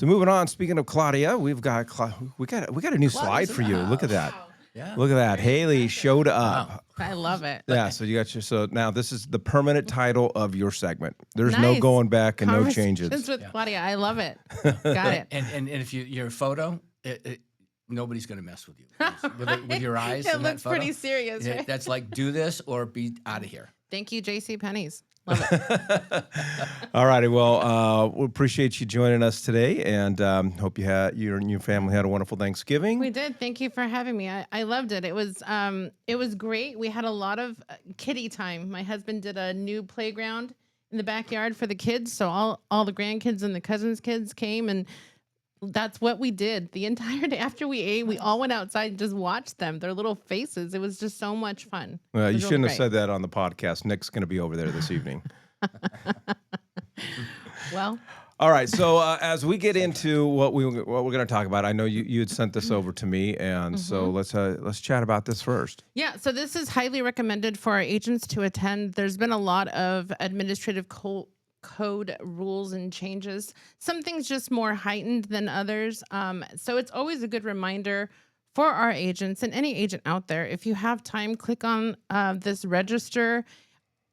So moving on. Speaking of Claudia, we got a new slide for you. Look at that. Wow. Yeah. Look at that. Very Haley impressive. showed up. Wow. I love it. Yeah, so you got so now this is the permanent title of your segment. There's no Nice. going back and no Conversations changes. with Yeah. Claudia. I love it. Got it. And if your photo, nobody's going to mess with you. With your eyes It in that looks photo. pretty serious, right? That's like, do this or be out of here. Thank you, JC Penney's. Love it. All righty. Well, we appreciate you joining us today, and hope you and your family had a wonderful Thanksgiving. We did. Thank you for having me. I loved it. It was great. We had a lot of kiddie time. My husband did a new playground in the backyard for the kids, so all the grandkids and the cousins' kids came, and that's what we did the entire day. After we ate, we all went outside and just watched them, their little faces. It was just so much fun. Well, you It was shouldn't really have said that on the podcast. Nick's going to be over there this evening. Well, All right. So as we get into what we're going to talk about, I know you had sent this over to me, and so let's chat about this first. yeah, so this is highly recommended for our agents to attend. There's been a lot of administrative code rules and changes. Some things just more heightened than others. So it's always a good reminder for our agents and any agent out there. If you have time, click on this register.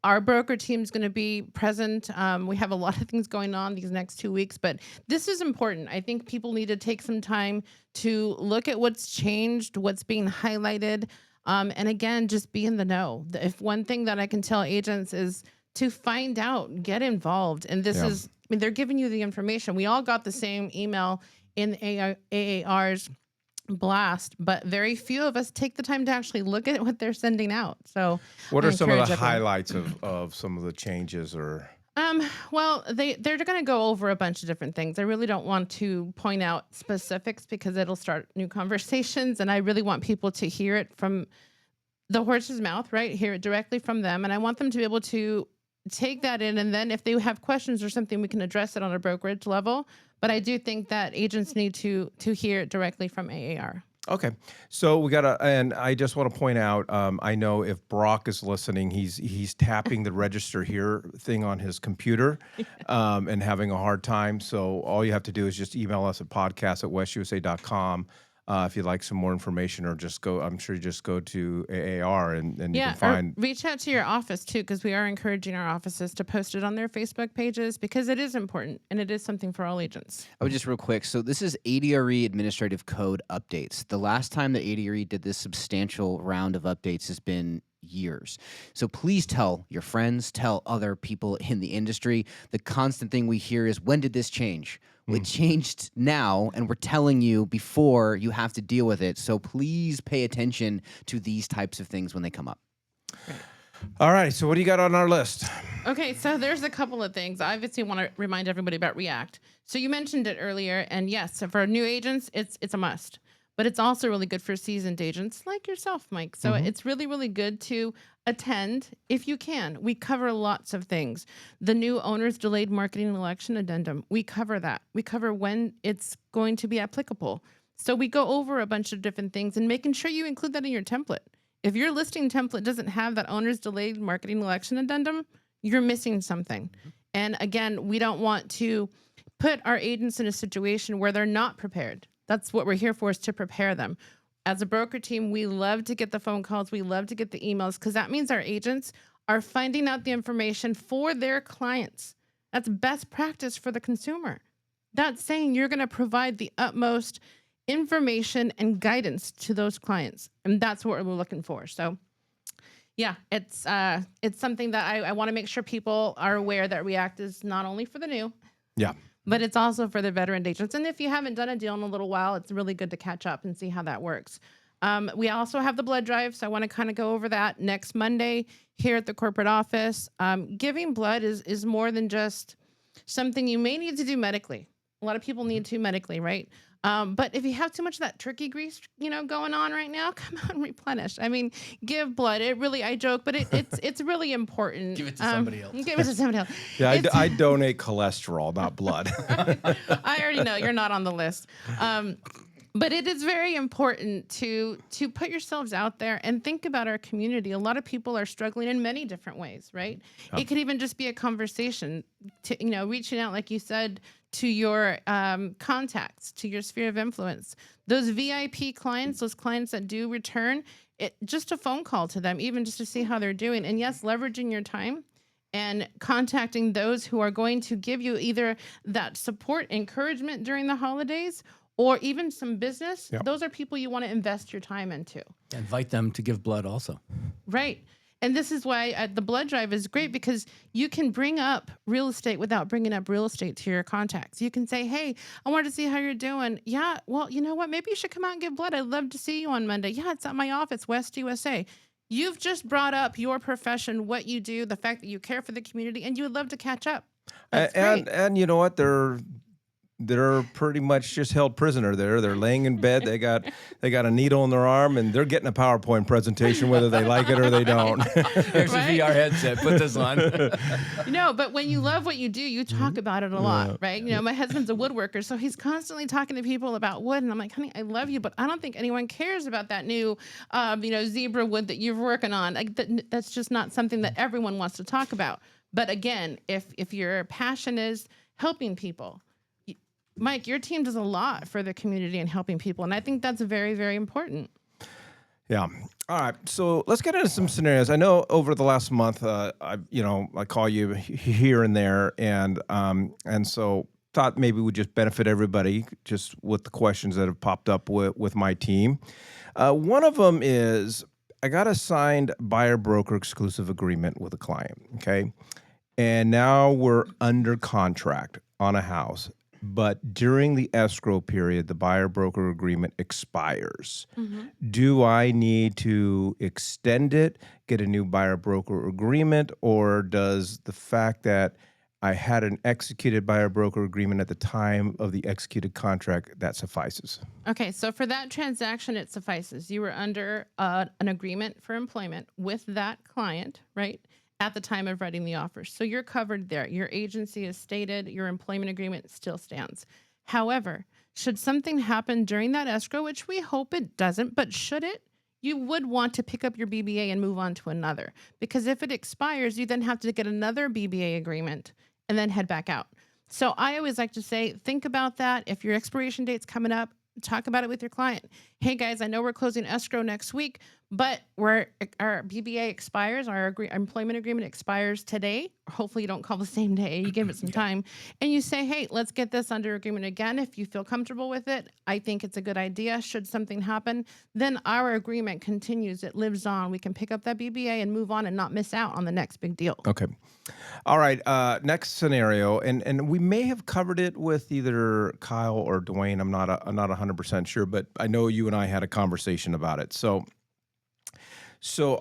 Our broker team is going to be present. We have a lot of things going on these next 2 weeks, but this is important. I think people need to take some time to look at what's changed, what's being highlighted, and again, just be in the know. If one thing that I can tell agents is to find out, get involved. And this is, I mean, they're giving you the information. We all got the same email in AAR's blast, but very few of us take the time to actually look at what they're sending out. So What I are some of the encourage everyone. highlights of some of the changes or? Well, they're going to go over a bunch of different things. I really don't want to point out specifics because it'll start new conversations, and I really want people to hear it from the horse's mouth, right? Hear it directly from them, and I want them to be able to take that in, and then if they have questions or something, we can address it on a brokerage level. But I do think that agents need to hear it directly from AAR. Okay, so we got and I just want to point out, I know if Brock is listening, he's tapping the register here thing on his computer, and having a hard time. So all you have to do is just email us at podcast@westusa.com. If you'd like some more information, or just go, I'm sure you just go to AAR and you can find. Or reach out to your office too, because we are encouraging our offices to post it on their Facebook pages because it is important and it is something for all agents. I would just real quick. So this is ADRE Administrative Code updates. The last time that ADRE did this substantial round of updates has been years. So please tell your friends, tell other people in the industry. The constant thing we hear is, when did this change? Well, it changed now, and we're telling you before you have to deal with it. So please pay attention to these types of things when they come up. All right, so what do you got on our list? Okay, so there's a couple of things. I obviously want to remind everybody about React. So you mentioned it earlier, and yes, so for new agents, it's a must. But it's also really good for seasoned agents like yourself, Mike. So it's really, really good to attend if you can. We cover lots of things. The new owner's delayed marketing election addendum, we cover that. We cover when it's going to be applicable. So we go over a bunch of different things and making sure you include that in your template. If your listing template doesn't have that owner's delayed marketing election addendum, you're missing something. And again, we don't want to put our agents in a situation where they're not prepared. That's what we're here for, is to prepare them. As a broker team, we love to get the phone calls. We love to get the emails because that means our agents are finding out the information for their clients. That's best practice for the consumer. That's saying you're going to provide the utmost information and guidance to those clients. And that's what we're looking for. So yeah, it's something that I want to make sure people are aware that React is not only for the new, Yeah. but it's also for the veteran agents. And if you haven't done a deal in a little while, it's really good to catch up and see how that works. We also have the blood drive, so I want to kind of go over that next Monday here at the corporate office. Giving blood is more than just something you may need to do medically. A lot of people need to medically, right? But if you have too much of that turkey grease, going on right now, come out and replenish. I mean, give blood. It really, I joke, but it's really important. Give it to somebody else. Give it to somebody else. Yeah, I donate cholesterol, not blood. I already know you're not on the list. But it is very important to put yourselves out there and think about our community. A lot of people are struggling in many different ways, right? It could even just be a conversation to, reaching out, like you said, to your contacts, to your sphere of influence. Those VIP clients, those clients that do return, just a phone call to them, even just to see how they're doing. And yes, leveraging your time and contacting those who are going to give you either that support, encouragement during the holidays, or even some business. Yep. Those are people you want to invest your time into. Invite them to give blood also. Right. And this is why the blood drive is great, because you can bring up real estate without bringing up real estate to your contacts. You can say, hey, I wanted to see how you're doing. Yeah, well, you know what? Maybe you should come out and give blood. I'd love to see you on Monday. Yeah, it's at my office, West USA. You've just brought up your profession, what you do, the fact that you care for the community, and you would love to catch up. That's great. And you know what? They're pretty much just held prisoner there. They're laying in bed. They got a needle in their arm, and they're getting a PowerPoint presentation whether they like it or they don't. Here's Right? your VR headset. Put this on. No, but when you love what you do, you talk about it a lot, right? You know, my husband's a woodworker, so he's constantly talking to people about wood, and I'm like, honey, I love you, but I don't think anyone cares about that new, zebra wood that you're working on. Like that's just not something that everyone wants to talk about. But again, if your passion is helping people, Mike, your team does a lot for the community and helping people, and I think that's very, very important. Yeah. All right. So let's get into some scenarios. I know over the last month, I call you here and there, and so thought maybe we'd just benefit everybody just with the questions that have popped up with my team. One of them is I got a signed buyer broker exclusive agreement with a client. Okay, and now we're under contract on a house. But during the escrow period, the buyer broker agreement expires. Do I need to extend it, get a new buyer broker agreement, or does the fact that I had an executed buyer broker agreement at the time of the executed contract, that suffices? Okay, so for that transaction, it suffices. You were under an agreement for employment with that client, right, at the time of writing the offer. So you're covered there. Your agency is stated, your employment agreement still stands. However, should something happen during that escrow, which we hope it doesn't, but should it, you would want to pick up your BBA and move on to another. Because if it expires, you then have to get another BBA agreement and then head back out. So I always like to say, think about that. If your expiration date's coming up, talk about it with your client. Hey guys, I know we're closing escrow next week, but our BBA expires, our employment agreement expires today. Hopefully you don't call the same day, you give it some time. And you say, hey, let's get this under agreement again. If you feel comfortable with it, I think it's a good idea. Should something happen, then our agreement continues. It lives on. We can pick up that BBA and move on and not miss out on the next big deal. Okay. All right. Next scenario, and we may have covered it with either Kyle or Dwayne. I'm not 100% sure, but I know you and I had a conversation about it. So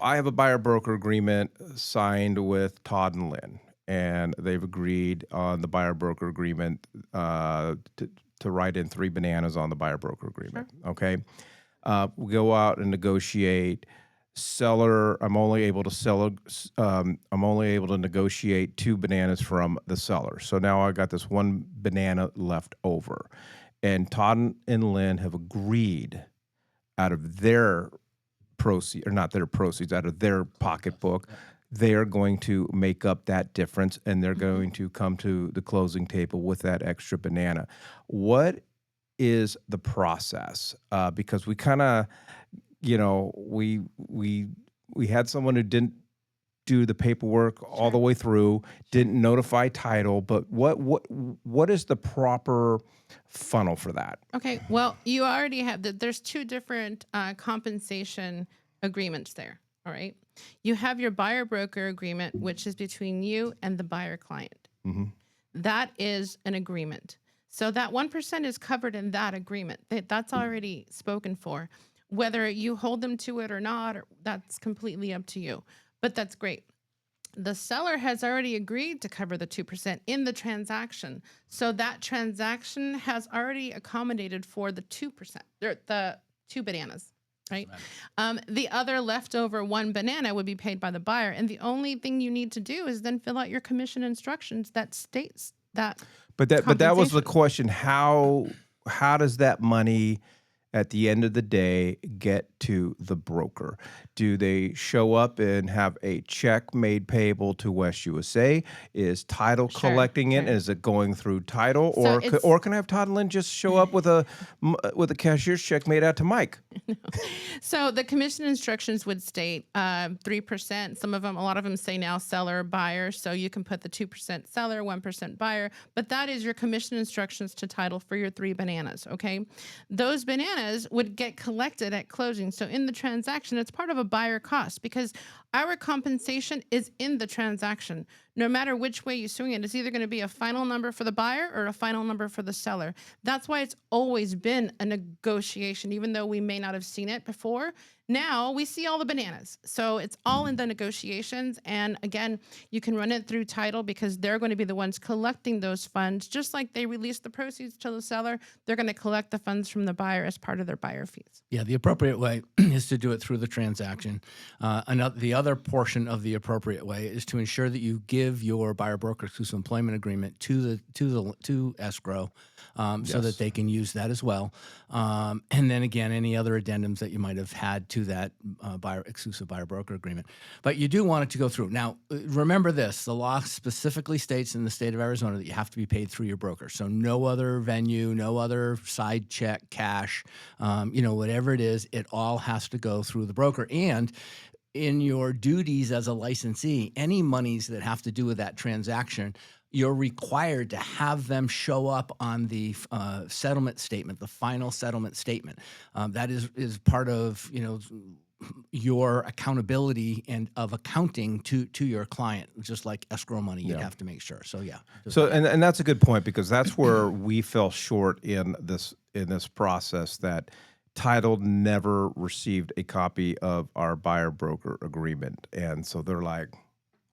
I have a buyer broker agreement signed with Todd and Lynn, and they've agreed on the buyer broker agreement to write in 3 bananas on the buyer broker agreement. Sure. Okay. We go out and negotiate. Seller, I'm only able to negotiate 2 bananas from the seller. So now I got this 1 banana left over, and Todd and Lynn have agreed out of their proceeds, or not their proceeds, out of their pocketbook, they are going to make up that difference, and they're going to come to the closing table with that extra banana. What is the process? Because we kind of, we had someone who didn't do the paperwork all the way through, didn't notify title, but what is the proper funnel for that? Okay, well, you already have there's 2 different compensation agreements there. All right. You have your buyer broker agreement, which is between you and the buyer client. That is an agreement. So that 1% is covered in that agreement. That's already spoken for. Whether you hold them to it or not, that's completely up to you. But that's great. The seller has already agreed to cover the 2% in the transaction. So that transaction has already accommodated for the 2%, the 2 bananas, right? The other leftover 1 banana would be paid by the buyer. And the only thing you need to do is then fill out your commission instructions that states that. But that was the question. How does that money at the end of the day get to the broker? Do they show up and have a check made payable to West USA? Is title Sure, collecting it? sure. Is it going through title, So it's or can I have Todd and Lynn just show up with a cashier's check made out to Mike? So the commission instructions would state 3%. Some of them, a lot of them say now seller, buyer. So you can put the 2% seller, 1% buyer. But that is your commission instructions to title for your 3 bananas. Okay. Those bananas would get collected at closing. So in the transaction, it's part of a buyer cost because our compensation is in the transaction. No matter which way you swing it, it's either going to be a final number for the buyer or a final number for the seller. That's why it's always been a negotiation, even though we may not have seen it before. Now we see all the bananas. So it's all in the negotiations. And again, you can run it through title because they're going to be the ones collecting those funds. Just like they release the proceeds to the seller, they're going to collect the funds from the buyer as part of their buyer fees. Yeah, the appropriate way is to do it through the transaction. The other portion of the appropriate way is to ensure that you give your buyer broker exclusive employment agreement to escrow, so that they can use that as well. And then again, any other addendums that you might have had to that exclusive buyer broker agreement. But you do want it to go through. Now, remember this: the law specifically states in the state of Arizona that you have to be paid through your broker. So no other venue, no other side check, cash, whatever it is, it all has to go through the broker. And in your duties as a licensee, any monies that have to do with that transaction, you're required to have them show up on the settlement statement, the final settlement statement. That is part of your accountability and of accounting to your client, just like escrow money. You'd have to make sure. So yeah. So and that's a good point because that's where we fell short in this process, that title never received a copy of our buyer broker agreement, and so they're like,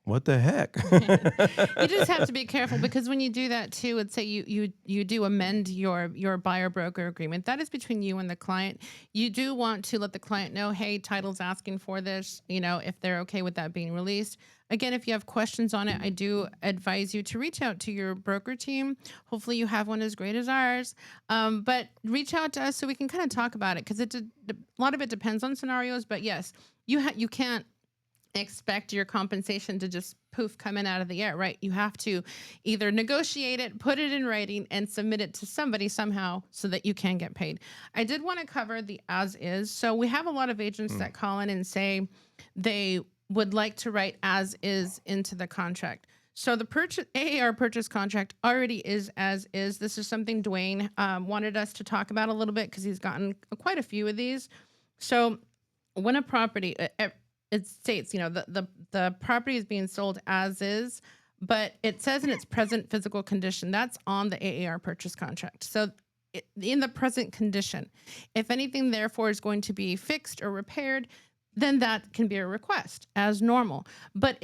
what the heck? You just have to be careful because when you do that too, let's say you do amend your buyer broker agreement. That is between you and the client. You do want to let the client know, hey, title's asking for this, if they're okay with that being released. Again, if you have questions on it, I do advise you to reach out to your broker team. Hopefully you have one as great as ours. But reach out to us so we can kind of talk about it because a lot of it depends on scenarios. But yes, you can't expect your compensation to just poof coming out of the air, right? You have to either negotiate it, put it in writing, and submit it to somebody somehow so that you can get paid. I did want to cover the as is. So we have a lot of agents that call in and say they would like to write as is into the contract. So the AAR purchase contract already is as is. This is something Dwayne wanted us to talk about a little bit because he's gotten quite a few of these. So when a property, it states, the property is being sold as is, but it says in its present physical condition. That's on the AAR purchase contract. So in the present condition, if anything therefore is going to be fixed or repaired, then that can be a request as normal. But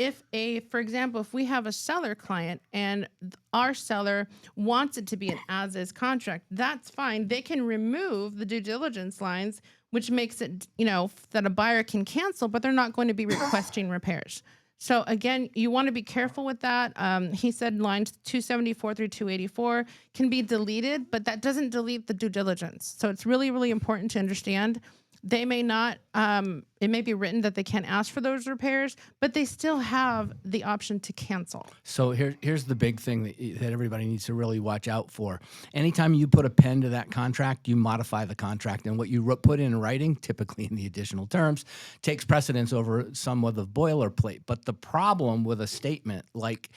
for example, if we have a seller client and our seller wants it to be an as-is contract, that's fine. They can remove the due diligence lines, which makes it, that a buyer can cancel, but they're not going to be requesting repairs. So again, you want to be careful with that. He said lines 274 through 284 can be deleted, but that doesn't delete the due diligence. So it's really, really important to understand. They may not, it may be written that they can't ask for those repairs, but they still have the option to cancel. So here's the big thing that everybody needs to really watch out for. Anytime you put a pen to that contract, you modify the contract. And what you put in writing, typically in the additional terms, takes precedence over some of the boilerplate. But the problem with a statement like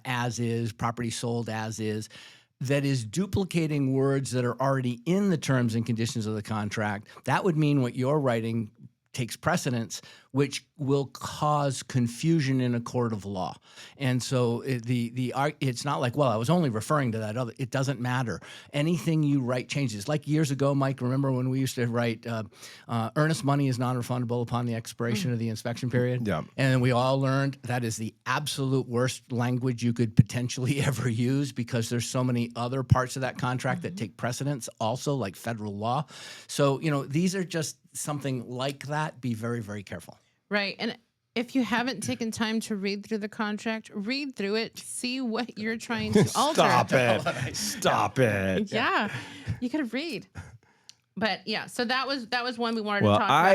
as is, property sold as is, that is duplicating words that are already in the terms and conditions of the contract, that would mean what you're writing takes precedence, which will cause confusion in a court of law. And so it's not like, well, I was only referring to that other. It doesn't matter. Anything you write changes. Like years ago, Mike, remember when we used to write earnest money is non-refundable upon the expiration of the inspection period? Yeah. And then we all learned that is the absolute worst language you could potentially ever use because there's so many other parts of that contract that take precedence also, like federal law. So, these are just something like that. Be very, very careful. Right. And if you haven't taken time to read through the contract, read through it, see what you're trying to alter. Stop it. Stop it. Yeah. You got to read. But yeah, so that was one we wanted to Well, talk I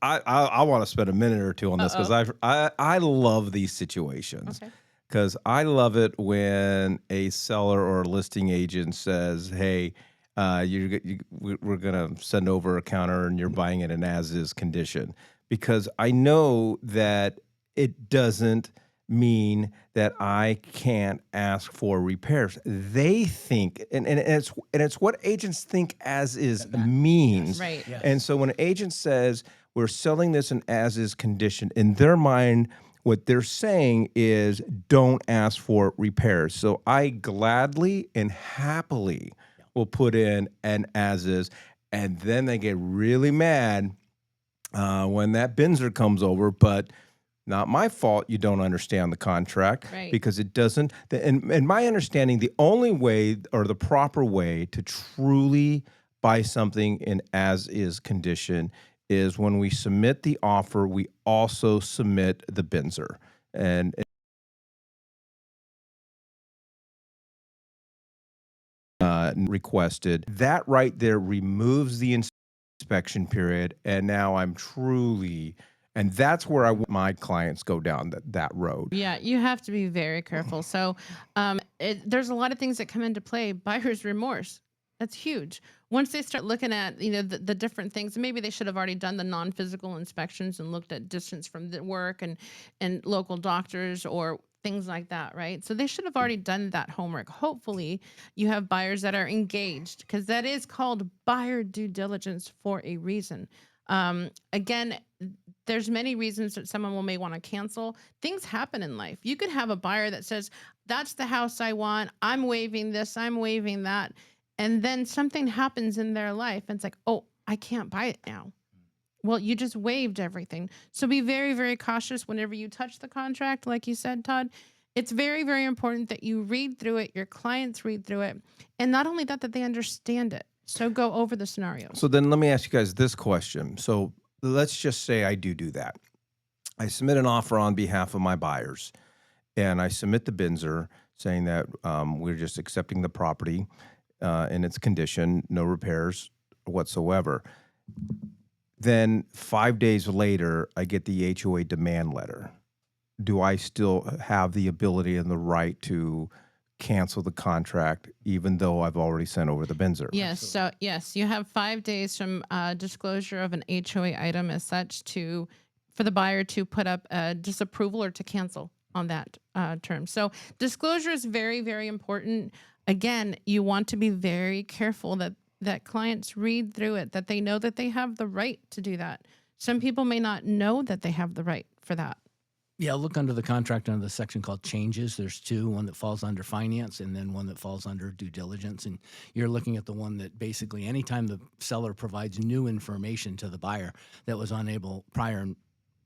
about. I want to spend a minute or two on this because Uh-oh. I love these situations Okay. because I love it when a seller or a listing agent says, "Hey, we're gonna send over a counter and you're buying it in as is condition," because I know that it doesn't mean that I can't ask for repairs. They think, and it's what agents think as is means. Yes. Right. And Yes. so when an agent says we're selling this in as is condition, in their mind, what they're saying is don't ask for repairs. So I gladly and happily will put in an as is, and then they get really mad when that Binzer comes over, but not my fault you don't understand the contract Right. because it doesn't. In my understanding, the only way or the proper way to truly buy something in as is condition is when we submit the offer, we also submit the Binzer. And requested. That right there removes the inspection period, and now I'm truly, and that's where I want my clients go down that road. Yeah, you have to be very careful. So, there's a lot of things that come into play. Buyer's remorse. That's huge. Once they start looking at, the different things, maybe they should have already done the non-physical inspections and looked at distance from the work and local doctors or things like that, right? So they should have already done that homework. Hopefully, you have buyers that are engaged because that is called buyer due diligence for a reason. Again, there's many reasons that someone may want to cancel. Things happen in life. You could have a buyer that says, "That's the house I want. I'm waiving this, I'm waiving that." And then something happens in their life and it's like, "Oh, I can't buy it now." Well, you just waived everything. So be very, very cautious whenever you touch the contract. Like you said, Todd, it's very, very important that you read through it, your clients read through it. And not only that, that they understand it. So go over the scenarios. So then let me ask you guys this question. So let's just say I do that. I submit an offer on behalf of my buyers, and I submit the Binzer saying that we're just accepting the property in its condition, no repairs whatsoever. Then 5 days later, I get the HOA demand letter. Do I still have the ability and the right to cancel the contract, even though I've already sent over the Binzer? Yes. So yes, you have 5 days from disclosure of an HOA item as such for the buyer to put up a disapproval or to cancel on that term. So disclosure is very, very important. Again, you want to be very careful that clients read through it, that they know that they have the right to do that. Some people may not know that they have the right for that. Yeah, look under the contract under the section called changes. There's two, one that falls under finance and then one that falls under due diligence. And you're looking at the one that basically anytime the seller provides new information to the buyer that was unable prior,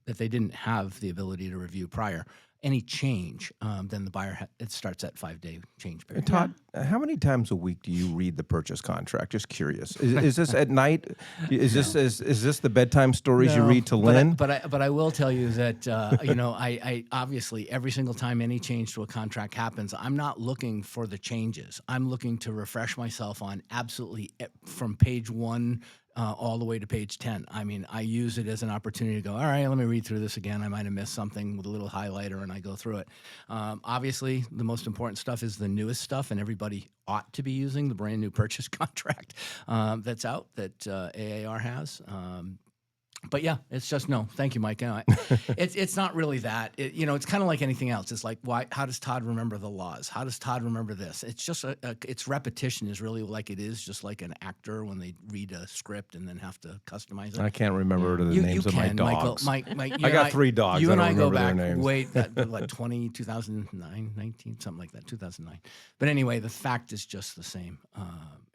that they didn't have the ability to review prior, any change, then the buyer, it starts at 5-day change And period. Todd, how many times a week do you read the purchase contract? Just curious. Is this at night? Is this the bedtime stories you read to Lynn? But I will tell you that I obviously every single time any change to a contract happens, I'm not looking for the changes. I'm looking to refresh myself on absolutely from page 1 all the way to page 10. I mean, I use it as an opportunity to go, all right, let me read through this again. I might have missed something with a little highlighter, and I go through it. Obviously, the most important stuff is the newest stuff, and everybody ought to be using the brand new purchase contract that's out that AAR has. But yeah, it's just no. Thank you, Mike. It's not really that. It's kind of like anything else. It's like why? How does Todd remember the laws? How does Todd remember this? It's just it's repetition is really like it is, just like an actor when they read a script and then have to customize it. I can't remember the You names of my can, dogs. Mike. I got 3 dogs. You I and don't I go remember back their names. way 2009, 19, something like that, 2009. But anyway, the fact is just the same.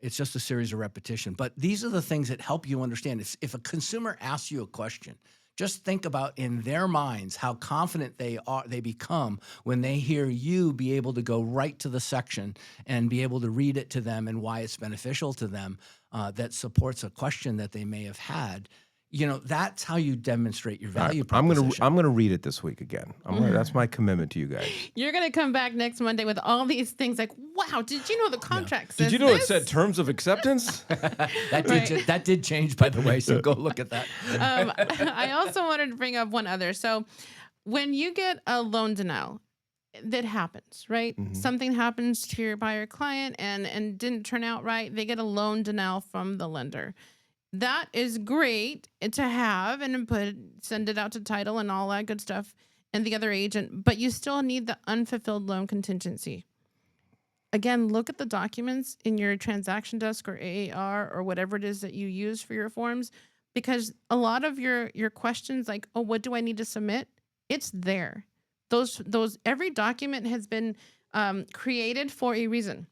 It's just a series of repetition. But these are the things that help you understand. If a consumer asks you a question, just think about in their minds how confident they become when they hear you be able to go right to the section and be able to read it to them and why it's beneficial to them that supports a question that they may have had. that's how you demonstrate your All right, value proposition. I'm gonna read it this week again. That's my commitment to you guys. You're gonna come back next Monday with all these things like, wow, did you know the contract Did says you know it said this? terms of acceptance? Right. That did change, by the way, so go look at that. I also wanted to bring up one other. So when you get a loan denial, that happens, right? Mhm. Something happens to your buyer client and didn't turn out right. They get a loan denial from the lender. That is great to have and send it out to title and all that good stuff and the other agent, but you still need the unfulfilled loan contingency. Again, look at the documents in your transaction desk or AAR or whatever it is that you use for your forms, because a lot of your questions like, oh, what do I need to submit? It's there. Those every document has been created for a reason.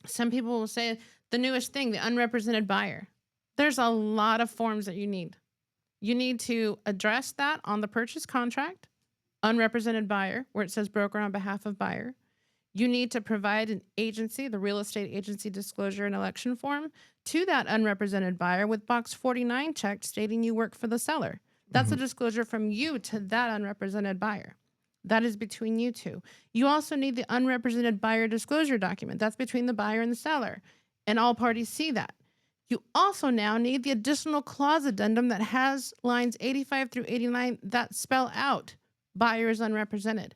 Some people will say the newest thing, the unrepresented buyer. There's a lot of forms that you need. You need to address that on the purchase contract, unrepresented buyer, where it says broker on behalf of buyer. You need to provide an agency, the real estate agency disclosure and election form, to that unrepresented buyer with box 49 checked stating you work for the seller. That's a disclosure from you to that unrepresented buyer. That is between you two. You also need the unrepresented buyer disclosure document. That's between the buyer and the seller, and all parties see that. You also now need the additional clause addendum that has lines 85 through 89 that spell out buyer is unrepresented.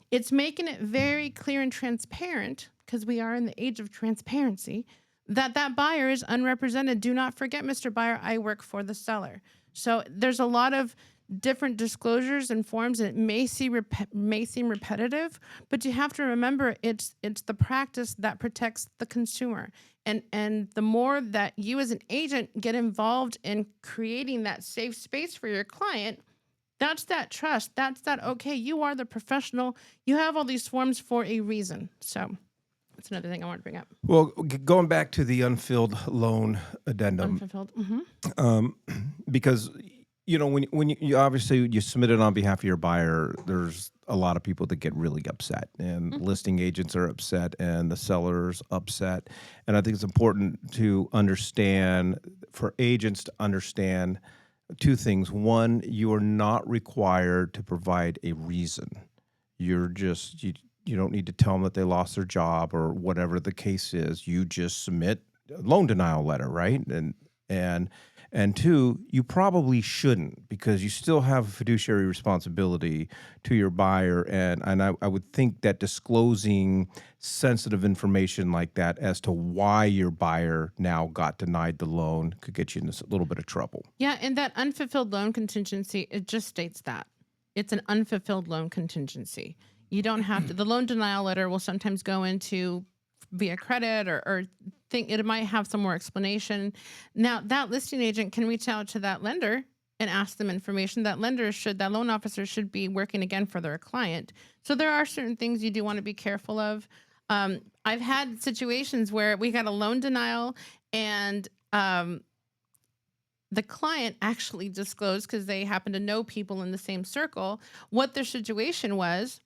It's making it very clear and transparent, because we are in the age of transparency, that that buyer is unrepresented. Do not forget, Mr. Buyer, I work for the seller. So there's a lot of different disclosures and forms, and it may seem repetitive, but you have to remember it's the practice that protects the consumer. And the more that you as an agent get involved in creating that safe space for your client, that's that trust. That's that, okay, you are the professional. You have all these forms for a reason. So that's another thing I want to bring up. Well, going back to the unfilled loan addendum, Unfulfilled. because when you obviously you submit it on behalf of your buyer, there's a lot of people that get really upset, and listing agents are upset, and the seller's upset, and I think it's important to understand, for agents to understand two things. One, you are not required to provide a reason. You don't need to tell them that they lost their job or whatever the case is. You just submit a loan denial letter, right? And two, you probably shouldn't, because you still have a fiduciary responsibility to your buyer, and I would think that disclosing sensitive information like that as to why your buyer now got denied the loan could get you in a little bit of trouble. Yeah, and that unfulfilled loan contingency, it just states that. It's an unfulfilled loan contingency. You don't have to, the loan denial letter will sometimes go into via credit or think it might have some more explanation. Now, that listing agent can reach out to that lender and ask them information. That loan officer should be working again for their client. So there are certain things you do want to be careful of. I've had situations where we got a loan denial and the client actually disclosed, because they happen to know people in the same circle, what their situation was.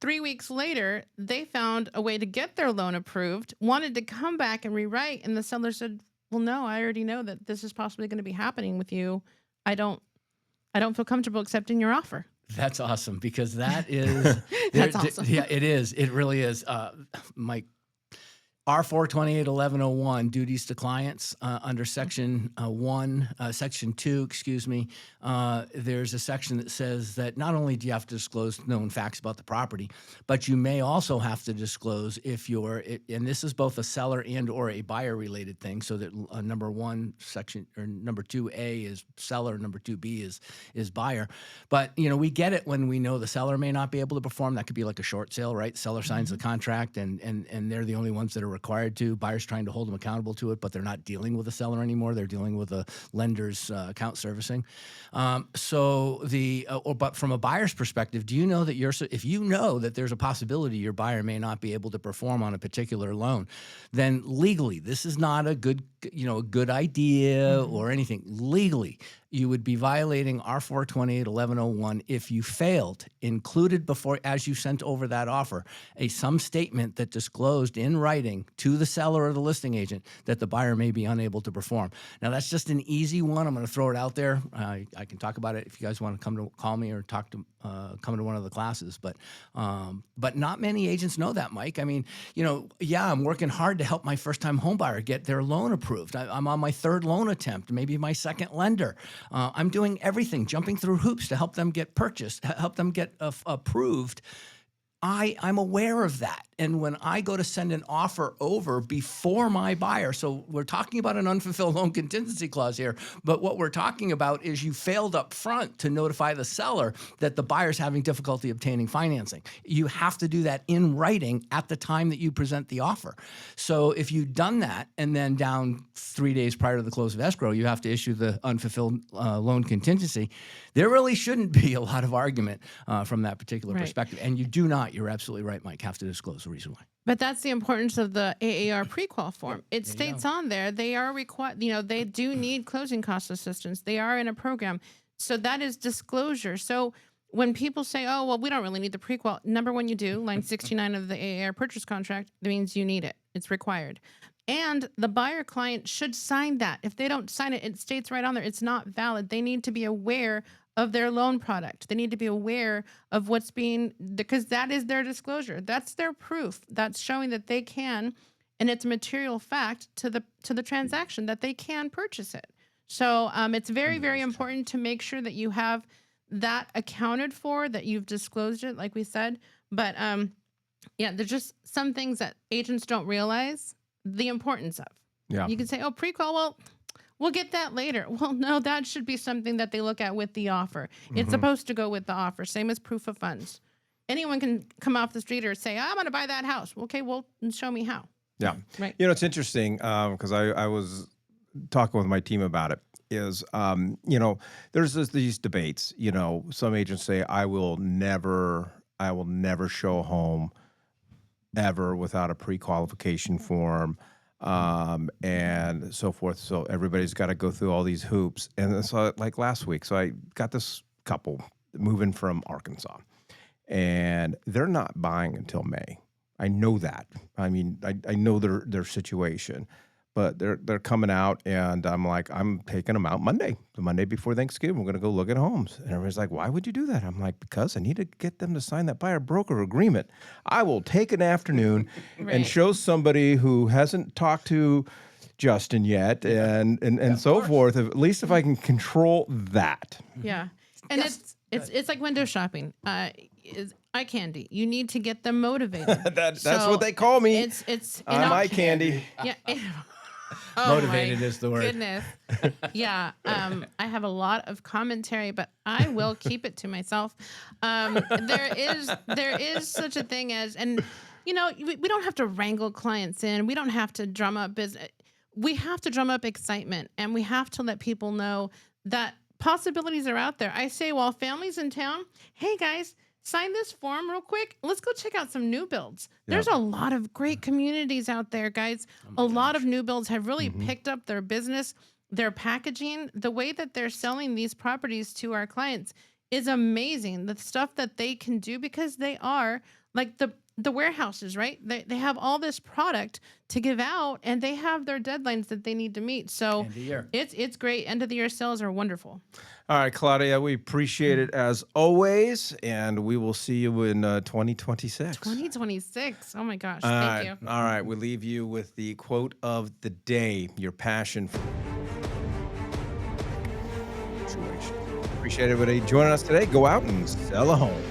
3 weeks later, they found a way to get their loan approved, wanted to come back and rewrite, and the seller said, well, no, I already know that this is possibly going to be happening with you. I don't feel comfortable accepting your offer. That's awesome, because that is That's awesome. Yeah, it is. It really is. Mike, R4281101, duties to clients, under section 2, excuse me, there's a section that says that not only do you have to disclose known facts about the property, but you may also have to disclose if and this is both a seller and or a buyer related thing, so that number 1 section, or number 2A is seller, number 2B is buyer. But we get it when we know the seller may not be able to perform. That could be like a short sale, right? Seller signs the contract and they're the only ones that are required to. Buyers trying to hold them accountable to it, but they're not dealing with a seller anymore. They're dealing with a lender's account servicing. But from a buyer's perspective, do you know that if you know that there's a possibility your buyer may not be able to perform on a particular loan, then legally this is not a good a good idea or anything. Legally, you would be violating R428 1101 if you failed, included before, as you sent over that offer, some statement that disclosed in writing to the seller or the listing agent that the buyer may be unable to perform. Now, that's just an easy one. I'm going to throw it out there. I can talk about it if you guys want to call me or come to one of the classes. But not many agents know that, Mike. I mean, I'm working hard to help my first-time home buyer get their loan approved. I'm on my third loan attempt, maybe my second lender. I'm doing everything, jumping through hoops to help them get purchased, help them get approved. I'm aware of that. And when I go to send an offer over before my buyer, so we're talking about an unfulfilled loan contingency clause here, but what we're talking about is you failed up front to notify the seller that the buyer's having difficulty obtaining financing. You have to do that in writing at the time that you present the offer. So if you've done that and then down 3 days prior to the close of escrow, you have to issue the unfulfilled loan contingency, there really shouldn't be a lot of argument from that particular perspective. And you do not, you're absolutely right, Mike, have to disclose the reason why. But that's the importance of the AAR pre-qual form. It states on there they are required, they do need closing cost assistance. They are in a program. So that is disclosure. So when people say, oh, well, we don't really need the pre-qual, number one, you do. Line 69 of the AAR purchase contract, that means you need it. It's required. And the buyer client should sign that. If they don't sign it, it states right on there, it's not valid. They need to be aware of their loan product. They need to be aware of what's being, because that is their disclosure. That's their proof. That's showing that they can, and it's a material fact to the transaction that they can purchase it. So it's very, very important to make sure that you have that accounted for, that you've disclosed it, like we said. But there's just some things that agents don't realize the importance of. Yeah. You can say, oh, pre-qual, well, we'll get that later. Well, no, that should be something that they look at with the offer. It's supposed to go with the offer, same as proof of funds. Anyone can come off the street or say, I'm going to buy that house. Okay, well, show me how. Yeah. Right. It's interesting because I was talking with my team about it. There's these debates. Some agents say, I will never show a home ever without a pre-qualification form. And so forth. So everybody's got to go through all these hoops. And so like last week, so I got this couple moving from Arkansas and they're not buying until May. I know that. I mean, I know their situation, but they're coming out and I'm taking them out Monday, the Monday before Thanksgiving. We're going to go look at homes. And everybody's like, why would you do that? I'm like, because I need to get them to sign that buyer broker agreement. I will take an afternoon and show somebody who hasn't talked to Justin yet and so forth, at least if I can control that. Yeah. And it's like window shopping. Eye candy. You need to get them motivated. That's what they call me. It's I'm eye candy. Yeah. Motivated is the word. Goodness. Yeah. I have a lot of commentary, but I will keep it to myself. There is such a thing as, and we don't have to wrangle clients in. We don't have to drum up business. We have to drum up excitement, and we have to let people know that possibilities are out there. I say, while families in town, hey guys, sign this form real quick. Let's go check out some new builds. There's a lot of great communities out there, guys. A lot of new builds have really picked up their business, their packaging. The way that they're selling these properties to our clients is amazing. The stuff that they can do, because they are like the warehouses, right? They have all this product to give out, and they have their deadlines that they need to meet. So End of year. It's great. End of the year sales are wonderful. All right, Claudia, we appreciate it as always, and we will see you in 2026. 2026. Oh my gosh. All Thank right. you. All right, we leave you with the quote of the day, your passion for situation. Appreciate everybody joining us today. Go out and sell a home.